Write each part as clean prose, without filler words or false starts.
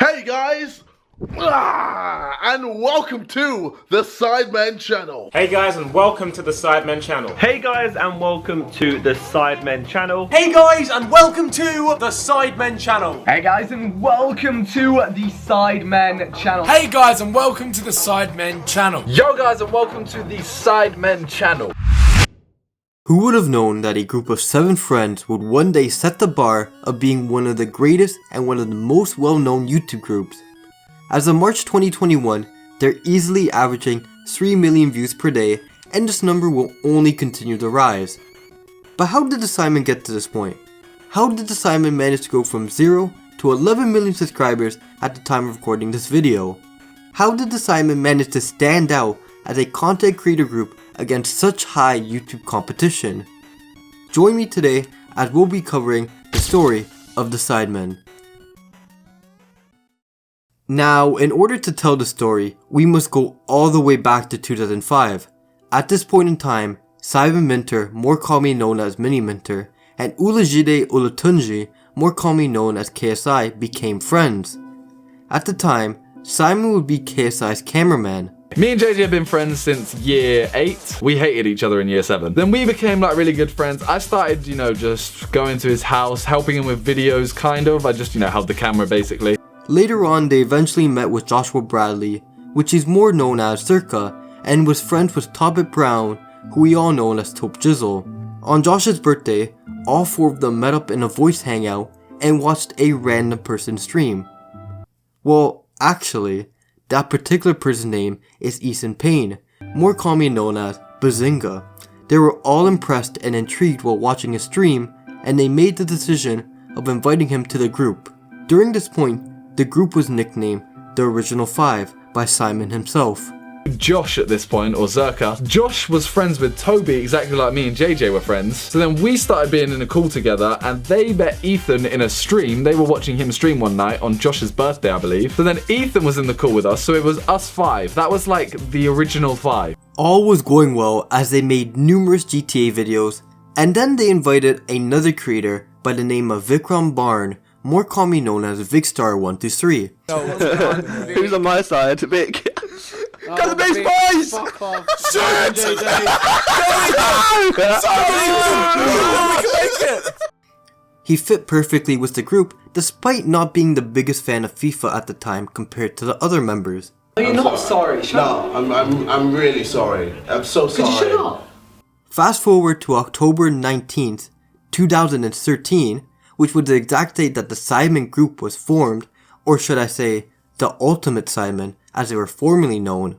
Hey guys! And welcome to the Sidemen channel. Hey guys, and welcome to the Sidemen channel. Hey guys, and welcome to the Sidemen channel. Hey guys, and welcome to the Sidemen channel. Hey guys, and welcome to the Sidemen channel. Hey guys, and welcome to the Sidemen channel. Yo guys, and welcome to the Sidemen channel. Who would have known that a group of 7 friends would one day set the bar of being one of the greatest and one of the most well-known YouTube groups? As of March 2021, they're easily averaging 3 million views per day, and this number will only continue to rise. But how did the Sidemen get to this point? How did the Sidemen manage to go from 0 to 11 million subscribers at the time of recording this video? How did the Sidemen manage to stand out as a content creator group against such high YouTube competition? Join me today as we'll be covering the story of the Sidemen. Now, in order to tell the story, we must go all the way back to 2005. At this point in time, Miniminter, more commonly known as Miniminter, and Olajide Olatunji, more commonly known as KSI, became friends. At the time, Simon would be KSI's cameraman. Me and JJ have been friends since year 8. We hated each other in year 7. Then we became like really good friends. I started, just going to his house, helping him with videos, kind of. I just, held the camera basically. Later on, they eventually met with Joshua Bradley, which is more known as Zerkaa, and was friends with Tobbit Brown, who we all know as TBJZL. On Josh's birthday, all 4 of them met up in a voice hangout and watched a random person stream. Well, actually, that particular person's name is Ethan Payne, more commonly known as Behzinga. They were all impressed and intrigued while watching his stream, and they made the decision of inviting him to the group. During this point, the group was nicknamed the Original 5 by Simon himself. Josh at this point, or Zerkaa. Josh was friends with Toby exactly like me and JJ were friends. So then we started being in a call together and they met Ethan in a stream. They were watching him stream one night on Josh's birthday, I believe. So then Ethan was in the call with us, so it was us 5. That was like the Original 5. All was going well as they made numerous GTA videos, and then they invited another creator by the name of Vikram Barn, more commonly known as Vicstar123. Who's on my side, Vic? Got the base boys! Fuck off. He fit perfectly with the group despite not being the biggest fan of FIFA at the time compared to the other members. Are you not sorry? Shut up. I'm really sorry. I'm so sorry. Could you shut up? Fast forward to October 19th, 2013, which was the exact date that the Sidemen group was formed, or should I say, the Ultimate Sidemen, as they were formerly known.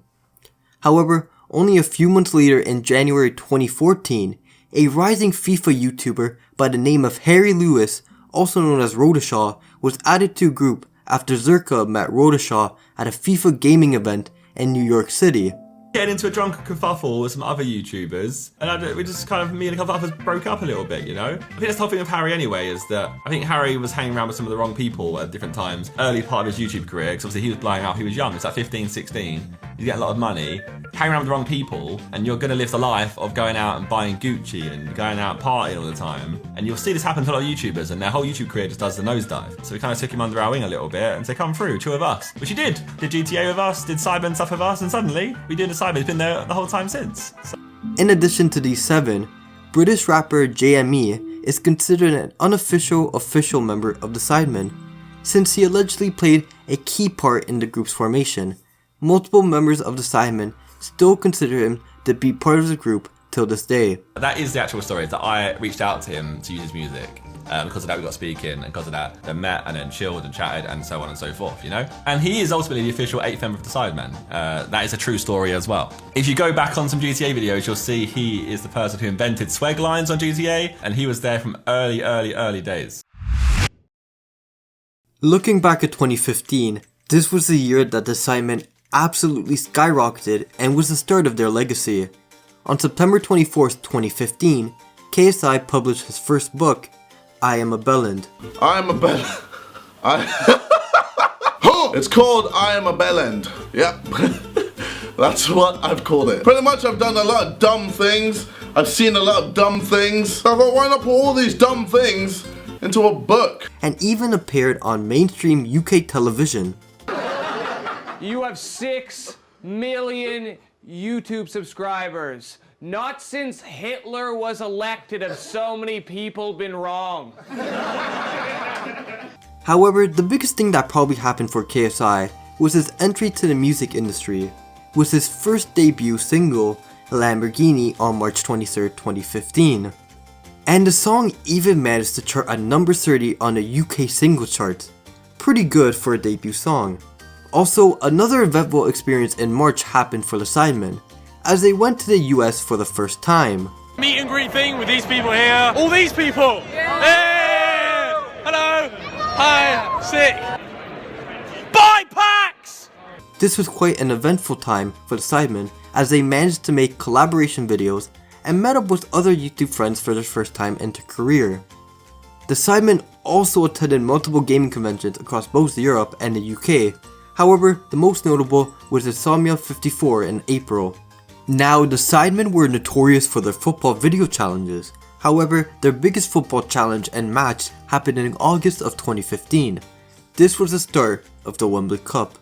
However, only a few months later in January 2014, a rising FIFA YouTuber by the name of Harry Lewis, also known as Rodashaw, was added to the group after Zerkaa met Rodashaw at a FIFA gaming event in New York City. Getting into a drunken kerfuffle with some other YouTubers, and we just kind of, me and a couple of others broke up a little bit, I think that's the whole thing with Harry anyway, is that I think Harry was hanging around with some of the wrong people at different times, early part of his YouTube career, because obviously he was blowing up, he was young, it's like 15, 16, you get a lot of money, hang around with the wrong people, and you're going to live the life of going out and buying Gucci and going out partying all the time, and you'll see this happen to a lot of YouTubers, and their whole YouTube career just does the nosedive. So we kind of took him under our wing a little bit and said, come through, chill with us. Which he did GTA with us, did Sidemen stuff with us, and suddenly, we doing the Sidemen, he's been there the whole time since. In addition to these 7, British rapper JME is considered an unofficial official member of the Sidemen, since he allegedly played a key part in the group's formation. Multiple members of the Sidemen still consider him to be part of the group till this day. That is the actual story, that I reached out to him to use his music. Because of that we got speaking, and because of that they met and then chilled and chatted and so on and so forth, And he is ultimately the official 8th member of the Sidemen. That is a true story as well. If you go back on some GTA videos, you'll see he is the person who invented swag lines on GTA, and he was there from early days. Looking back at 2015, this was the year that the Sidemen absolutely skyrocketed and was the start of their legacy. On September 24th, 2015, KSI published his first book, I Am a Bellend. It's called I Am a Bellend. Yep. That's what I've called it. Pretty much I've done a lot of dumb things. I've seen a lot of dumb things. I thought, why not put all these dumb things into a book. and even appeared on mainstream UK television. You have 6 million YouTube subscribers. Not since Hitler was elected have so many people been wrong. However, the biggest thing that probably happened for KSI was his entry to the music industry, with his first debut single, Lamborghini, on March 23rd, 2015. And the song even managed to chart at number 30 on the UK singles charts. Pretty good for a debut song. Also, another eventful experience in March happened for the Sidemen, as they went to the US for the first time. Meet and greet thing with these people here. All these people. Hey! Hello. Hi. Sick. Buy packs. This was quite an eventful time for the Sidemen, as they managed to make collaboration videos and met up with other YouTube friends for their first time in their career. The Sidemen also attended multiple gaming conventions across both Europe and the UK. However, the most notable was Insomnia 54 in April. Now, the Sidemen were notorious for their football video challenges. However, their biggest football challenge and match happened in August of 2015. This was the start of the Wembley Cup,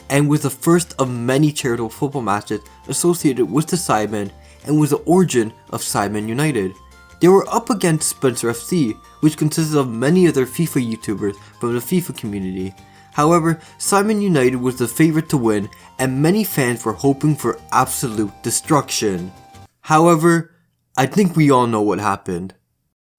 and was the first of many charitable football matches associated with the Sidemen, and was the origin of Sidemen United. They were up against Spencer FC, which consisted of many other FIFA YouTubers from the FIFA community. However, Sidemen United was the favorite to win, and many fans were hoping for absolute destruction. However, I think we all know what happened.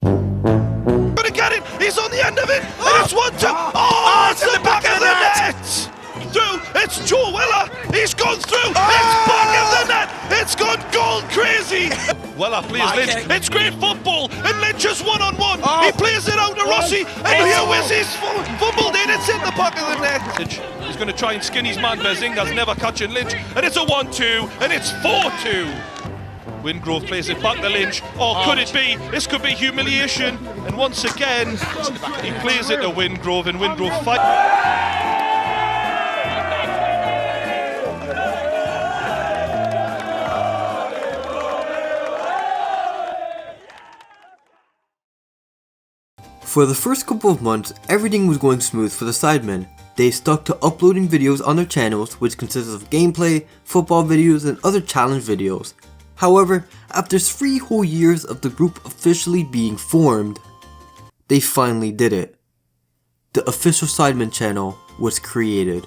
Gonna get it! He's on the end of it! And it's 1-2! Oh, it's the back of the net! Through! It's Joe Weller! He's gone through! It's back of the net! It's gone goal crazy! Weller plays Lynch. It's great football! And Lynch is one-on-one! He plays it out to Rossi! And here was his fumbled in! It's in the back of the net! He's gonna try and skin his man. Behzinga's never catching Lynch. And it's a 1-2! And it's 4-2! Wingrove plays it back to Lynch. Oh, could it be? This could be humiliation. And once again, he plays it to Wingrove, and Wingrove fights. For the first couple of months, everything was going smooth for the Sidemen. They stuck to uploading videos on their channels, which consisted of gameplay, football videos, and other challenge videos. However, after 3 whole years of the group officially being formed, they finally did it. The official Sidemen channel was created.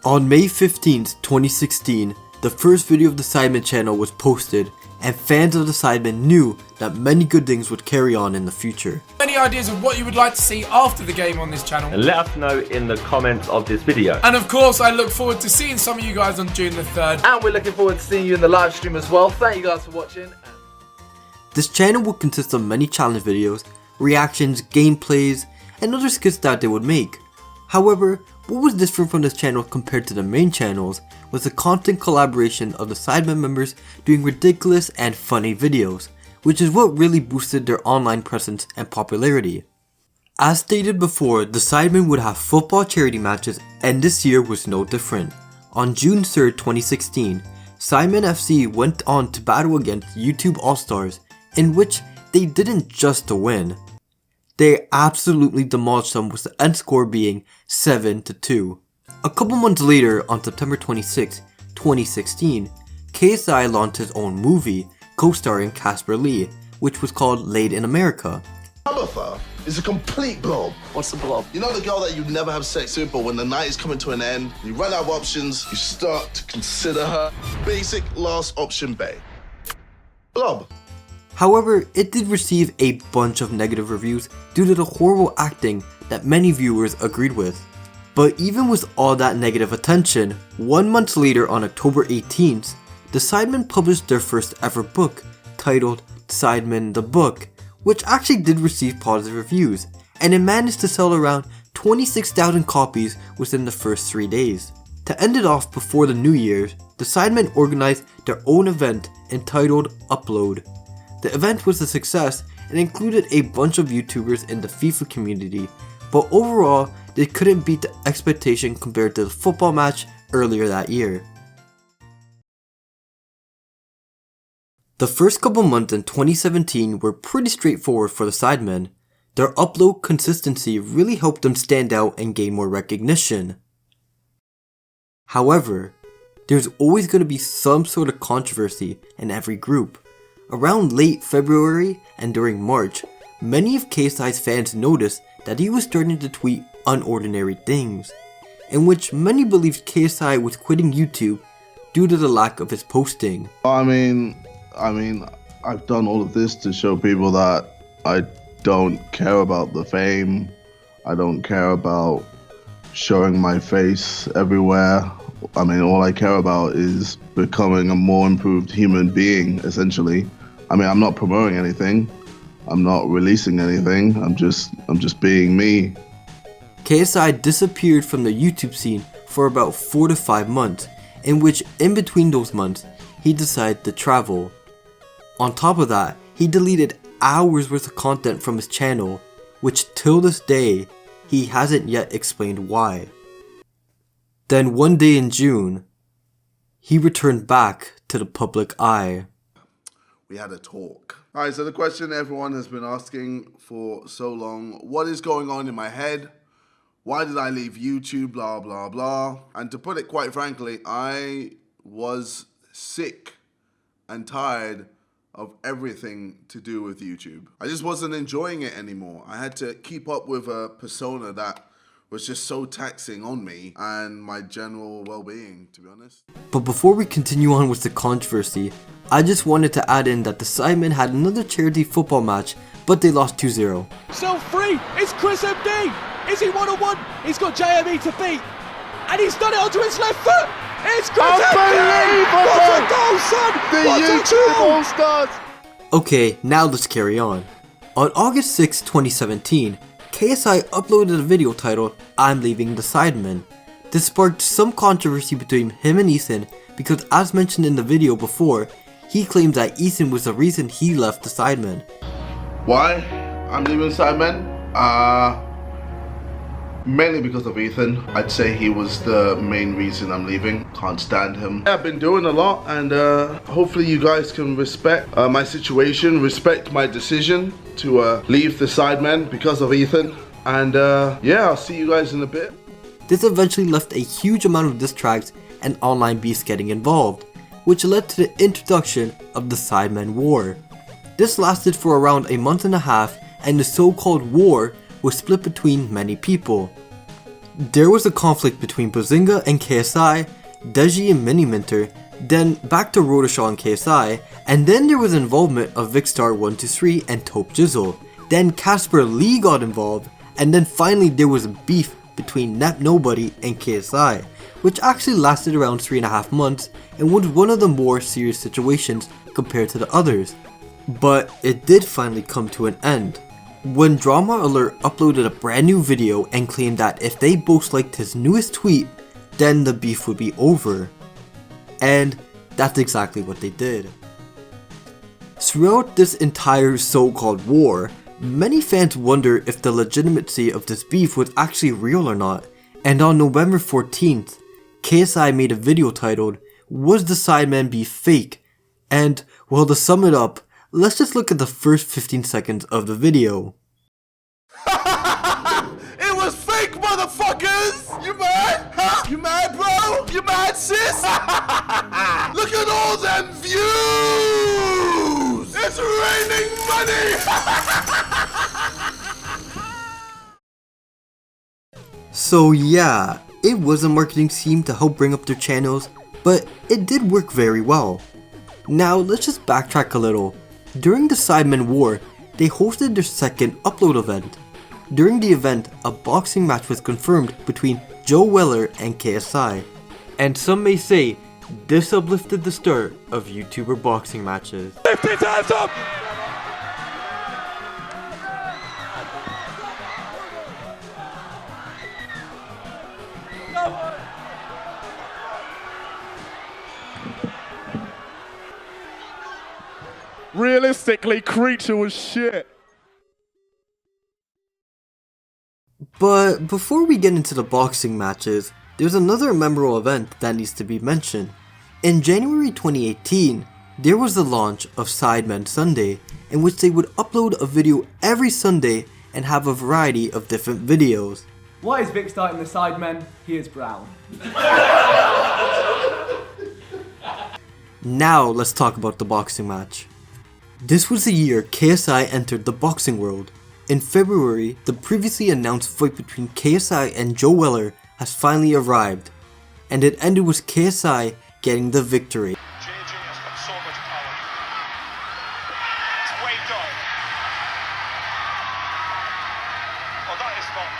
On May 15th, 2016, the first video of the Sidemen channel was posted, and fans of the Sidemen knew that many good things would carry on in the future. Any ideas of what you would like to see after the game on this channel? And let us know in the comments of this video. And of course, I look forward to seeing some of you guys on June the 3rd. And we're looking forward to seeing you in the live stream as well. Thank you guys for watching. This channel would consist of many challenge videos, reactions, gameplays, and other skits that they would make. However, what was different from this channel compared to the main channels was the constant collaboration of the Sidemen members doing ridiculous and funny videos, which is what really boosted their online presence and popularity. As stated before, the Sidemen would have football charity matches, and this year was no different. On June 3rd, 2016, Sidemen FC went on to battle against YouTube All-Stars, in which they didn't just win. They absolutely demolished them, with the end score being 7-2. A couple months later, on September 26, 2016, KSI launched his own movie, co-starring Casper Lee, which was called Laid in America. Tabitha is a complete blob. What's the blob? You know the girl that you never have sex with, but when the night is coming to an end, you run out of options, you start to consider her. Basic last option bae. Blob. However, it did receive a bunch of negative reviews due to the horrible acting that many viewers agreed with. But even with all that negative attention, 1 month later on October 18th, the Sidemen published their first ever book, titled Sidemen the Book, which actually did receive positive reviews, and it managed to sell around 26,000 copies within the first 3 days. To end it off before the New Year's, the Sidemen organized their own event entitled Upload. The event was a success and included a bunch of YouTubers in the FIFA community, but overall, they couldn't beat the expectation compared to the football match earlier that year. The first couple months in 2017 were pretty straightforward for the Sidemen. their upload consistency really helped them stand out and gain more recognition. However, there's always going to be some sort of controversy in every group. Around late February and during March, many of KSI's fans noticed that he was starting to tweet unordinary things, in which many believed KSI was quitting YouTube due to the lack of his posting. I mean, I've done all of this to show people that I don't care about the fame. I don't care about showing my face everywhere. I mean, all I care about is becoming a more improved human being, essentially. I mean, I'm not promoting anything. I'm not releasing anything. I'm just being me. KSI disappeared from the YouTube scene for about 4 to 5 months, in which in between those months, he decided to travel. On top of that, he deleted hours worth of content from his channel, which till this day, he hasn't yet explained why. Then one day in June, he returned back to the public eye. We had a talk. All right, so the question everyone has been asking for so long, what is going on in my head? Why did I leave YouTube? Blah, blah, blah. And to put it quite frankly, I was sick and tired of everything to do with YouTube. I just wasn't enjoying it anymore. I had to keep up with a persona that was just so taxing on me and my general well-being, to be honest. But before we continue on with the controversy, I just wanted to add in that the Sidemen had another charity football match, but they lost 2-0. Self free, it's Chris MD. Is he one-on-one? He's got JME to beat. And he's done it onto his left foot. It's Chris MD! What a goal, son! The YouTube All-Stars! Okay, now let's carry on. On August 6, 2017, KSI uploaded a video titled, "I'm Leaving the Sidemen." This sparked some controversy between him and Ethan because, as mentioned in the video before, he claimed that Ethan was the reason he left the Sidemen. Why I'm leaving Sidemen? Mainly because of Ethan. I'd say he was the main reason I'm leaving. Can't stand him. I've been doing a lot, and hopefully you guys can respect my situation, respect my decision to leave the Sidemen because of Ethan. And yeah, I'll see you guys in a bit. This eventually left a huge amount of diss tracks and online beefs getting involved, which led to the introduction of the Sidemen War. This lasted for around a month and a half, and the so-called war was split between many people. There was a conflict between Behzinga and KSI, Deji and Miniminter, then back to Rodashaw and KSI, and then there was involvement of Vicstar123 and TBJZL. Then Casper Lee got involved, and then finally there was a beef between Nep Nobody and KSI, which actually lasted around 3.5 months and was one of the more serious situations compared to the others. But it did finally come to an end, when Drama Alert uploaded a brand new video and claimed that if they both liked his newest tweet, then the beef would be over. And that's exactly what they did. Throughout this entire so-called war, many fans wonder if the legitimacy of this beef was actually real or not, and on November 14th, KSI made a video titled, "Was the Sidemen Beef Fake?" And, well, to sum it up, let's just look at the first 15 seconds of the video. It was fake, motherfuckers! You mad? Huh? You mad, bro? You mad, sis? Look at all them views! It's raining money! So yeah, it was a marketing scheme to help bring up their channels, but it did work very well. Now let's just backtrack a little. During the Sidemen War, they hosted their second upload event. During the event, a boxing match was confirmed between Joe Weller and KSI. And some may say, this uplifted the start of YouTuber boxing matches. 50 times up! Realistically, Creature was shit. But before we get into the boxing matches, there's another memorable event that needs to be mentioned. In January 2018, there was the launch of Sidemen Sunday, in which they would upload a video every Sunday and have a variety of different videos. Why is Vic starting the Sidemen? He is brown. Now let's talk about the boxing match. This was the year KSI entered the boxing world. In February, the previously announced fight between KSI and Joe Weller has finally arrived, and it ended with KSI getting the victory. JJ has got so much power. It's waved off. Oh, that is not.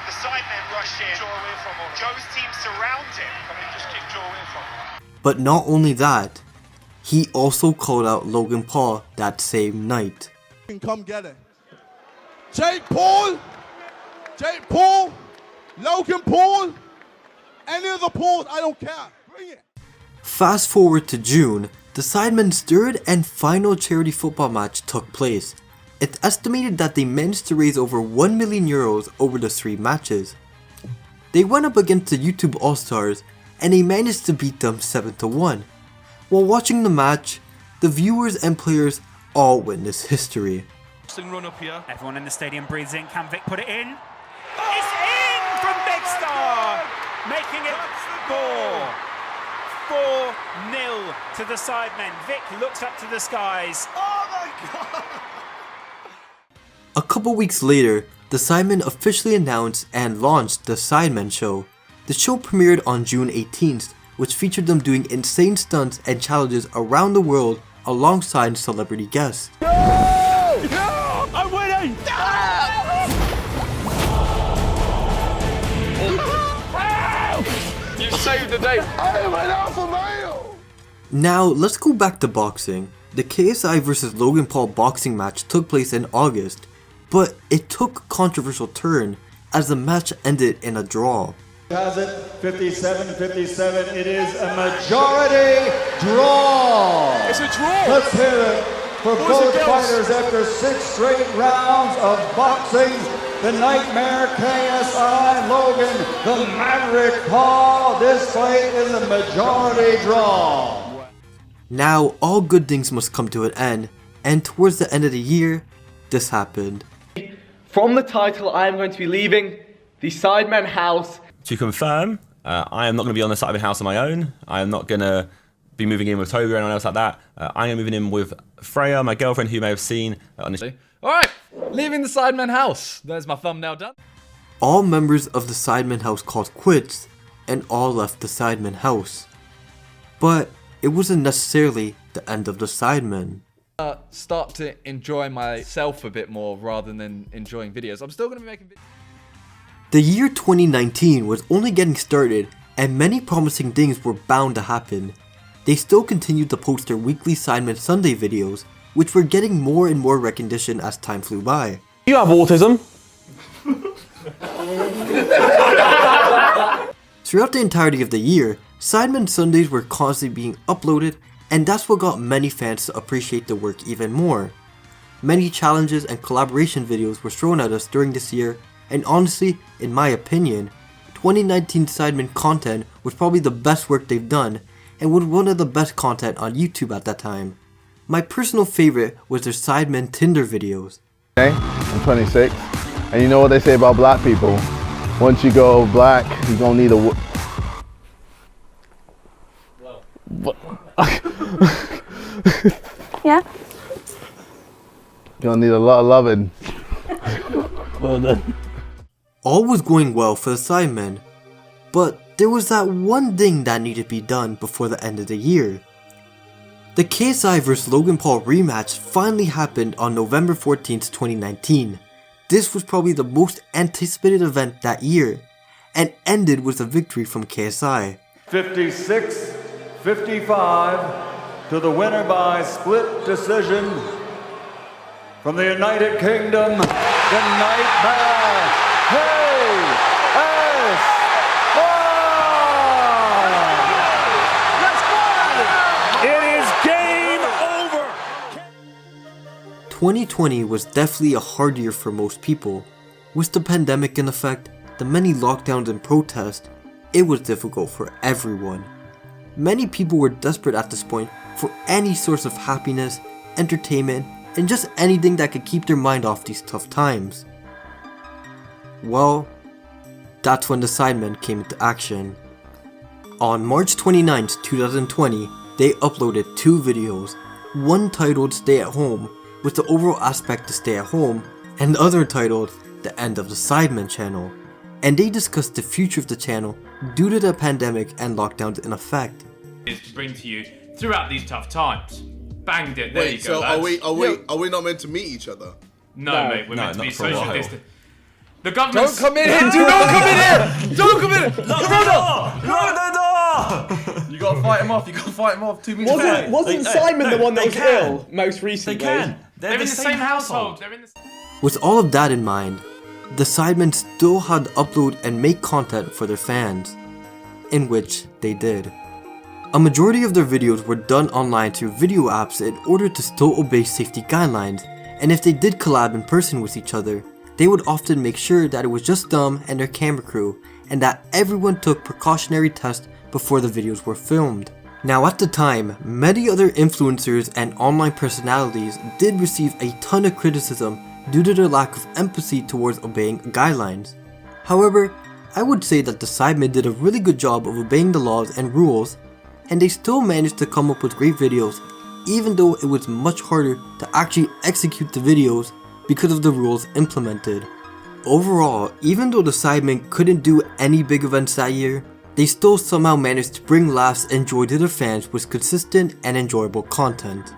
The Sidemen rush in. Joe away from him. Joe's team surround him. Can we just keep Joe away from him? But not only that, he also called out Logan Paul that same night. Come get it. Jake Paul, Logan Paul, any of the Pauls, I don't care. Bring it. Fast forward to June, the Sidemen's third and final charity football match took place. It's estimated that they managed to raise over 1 million euros over the 3 matches. They went up against the YouTube All-Stars and they managed to beat them 7-1. While watching the match, the viewers and players all witnessed history. Run up here. Everyone in the stadium breathes in. Can Vic put it in? It's in from Big Star, making it 4-0 to the Sidemen. Vic looks up to the skies. Oh my God! A couple weeks later, the Sidemen officially announced and launched the Sidemen Show. The show premiered on June 18th, which featured them doing insane stunts and challenges around the world alongside celebrity guests. I'm winning! You saved the day. I'm an alpha male! Now, let's go back to boxing. The KSI vs Logan Paul boxing match took place in August, but it took a controversial turn as the match ended in a draw. Has it 57-57. It is a majority draw. It's a draw. Let's hear it for both fighters after 6 straight rounds of boxing. The Nightmare KSI Logan, the Maverick Paul. This fight is a majority draw. Now, all good things must come to an end, and towards the end of the year, this happened. From the title, I am going to be leaving the Sidemen house. To confirm, I am not going to be on the Sidemen house on my own. I am not going to be moving in with Toby or anyone else like that. I am moving in with Freya, my girlfriend, who you may have seen on this. Alright, leaving the Sidemen house. There's my thumbnail done. All members of the Sidemen house called quits, and all left the Sidemen house. But it wasn't necessarily the end of the Sidemen. Start to enjoy myself a bit more rather than enjoying videos. I'm still going to be making videos. The year 2019 was only getting started, and many promising things were bound to happen. They still continued to post their weekly Sidemen Sunday videos, which were getting more and more recognition as time flew by. You have autism. Throughout the entirety of the year, Sidemen Sundays were constantly being uploaded, and that's what got many fans to appreciate the work even more. Many challenges and collaboration videos were thrown at us during this year, and honestly, in my opinion, 2019 Sidemen content was probably the best work they've done, and was one of the best content on YouTube at that time. My personal favorite was their Sidemen Tinder videos. I'm 26, and you know what they say about black people? Once you go black, you're gonna need a Yeah? You're gonna need a lot of loving. Well done. All was going well for the Sidemen, but there was that one thing that needed to be done before the end of the year. The KSI vs Logan Paul rematch finally happened on November 14th, 2019. This was probably the most anticipated event that year, and ended with a victory from KSI. 56-55 to the winner by split decision from the United Kingdom, the Nightmare KSI. It is game over. 2020 was definitely a hard year for most people. With the pandemic in effect, the many lockdowns and protests, it was difficult for everyone. Many people were desperate at this point for any source of happiness, entertainment, and just anything that could keep their mind off these tough times. Well, that's when the Sidemen came into action. On March 29th, 2020, they uploaded 2 videos, one titled Stay at Home, with the overall aspect to stay at home, and the other titled The End of the Sidemen channel. And they discussed the future of the channel due to the pandemic and lockdowns in effect. Is to bring to you throughout these tough times. Banged it, there you go, so lads. are we not meant to meet each other? No, mate, we're meant to be social distant. The government. Don't come in here! Do not come in here! Don't come in here! No, the door! You gotta fight him off. You gotta fight him off. 2 minutes. Wasn't Simon the one that was ill most recently? They can. They're in the same household. With all of that in mind, the Sidemen still had to upload and make content for their fans, in which they did. A majority of their videos were done online through video apps in order to still obey safety guidelines, and if they did collab in person with each other, they would often make sure that it was just them and their camera crew, and that everyone took precautionary tests before the videos were filmed. Now at the time, many other influencers and online personalities did receive a ton of criticism due to their lack of empathy towards obeying guidelines. However, I would say that the Sidemen did a really good job of obeying the laws and rules, and they still managed to come up with great videos, even though it was much harder to actually execute the videos because of the rules implemented. Overall, even though the Sidemen couldn't do any big events that year, they still somehow managed to bring laughs and joy to their fans with consistent and enjoyable content.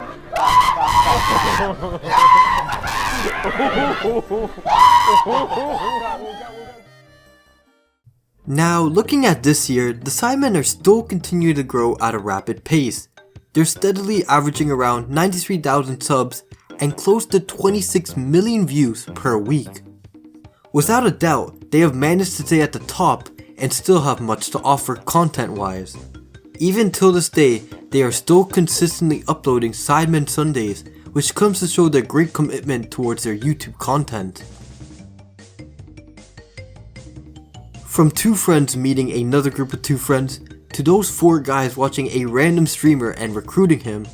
Now, looking at this year, the Sidemen are still continuing to grow at a rapid pace. They're steadily averaging around 93,000 subs and close to 26 million views per week. Without a doubt, they have managed to stay at the top and still have much to offer content-wise. Even till this day, they are still consistently uploading Sidemen Sundays, which comes to show their great commitment towards their YouTube content. From 2 friends meeting another group of 2 friends, to those 4 guys watching a random streamer and recruiting him,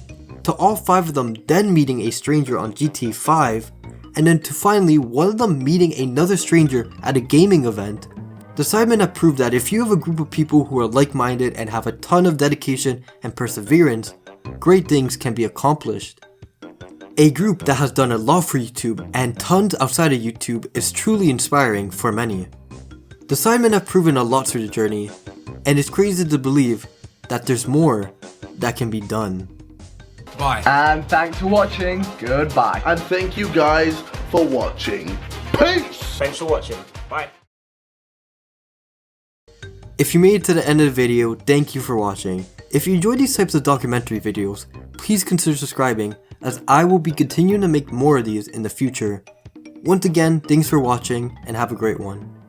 to all 5 of them then meeting a stranger on GTA 5, and then to finally one of them meeting another stranger at a gaming event, the Sidemen have proved that if you have a group of people who are like-minded and have a ton of dedication and perseverance, great things can be accomplished. A group that has done a lot for YouTube and tons outside of YouTube is truly inspiring for many. The Sidemen have proven a lot through the journey, and it's crazy to believe that there's more that can be done. Bye. And thanks for watching. Goodbye. And thank you guys for watching. Peace! Thanks for watching. Bye. If you made it to the end of the video, thank you for watching. If you enjoy these types of documentary videos, please consider subscribing, as I will be continuing to make more of these in the future. Once again, thanks for watching and have a great one.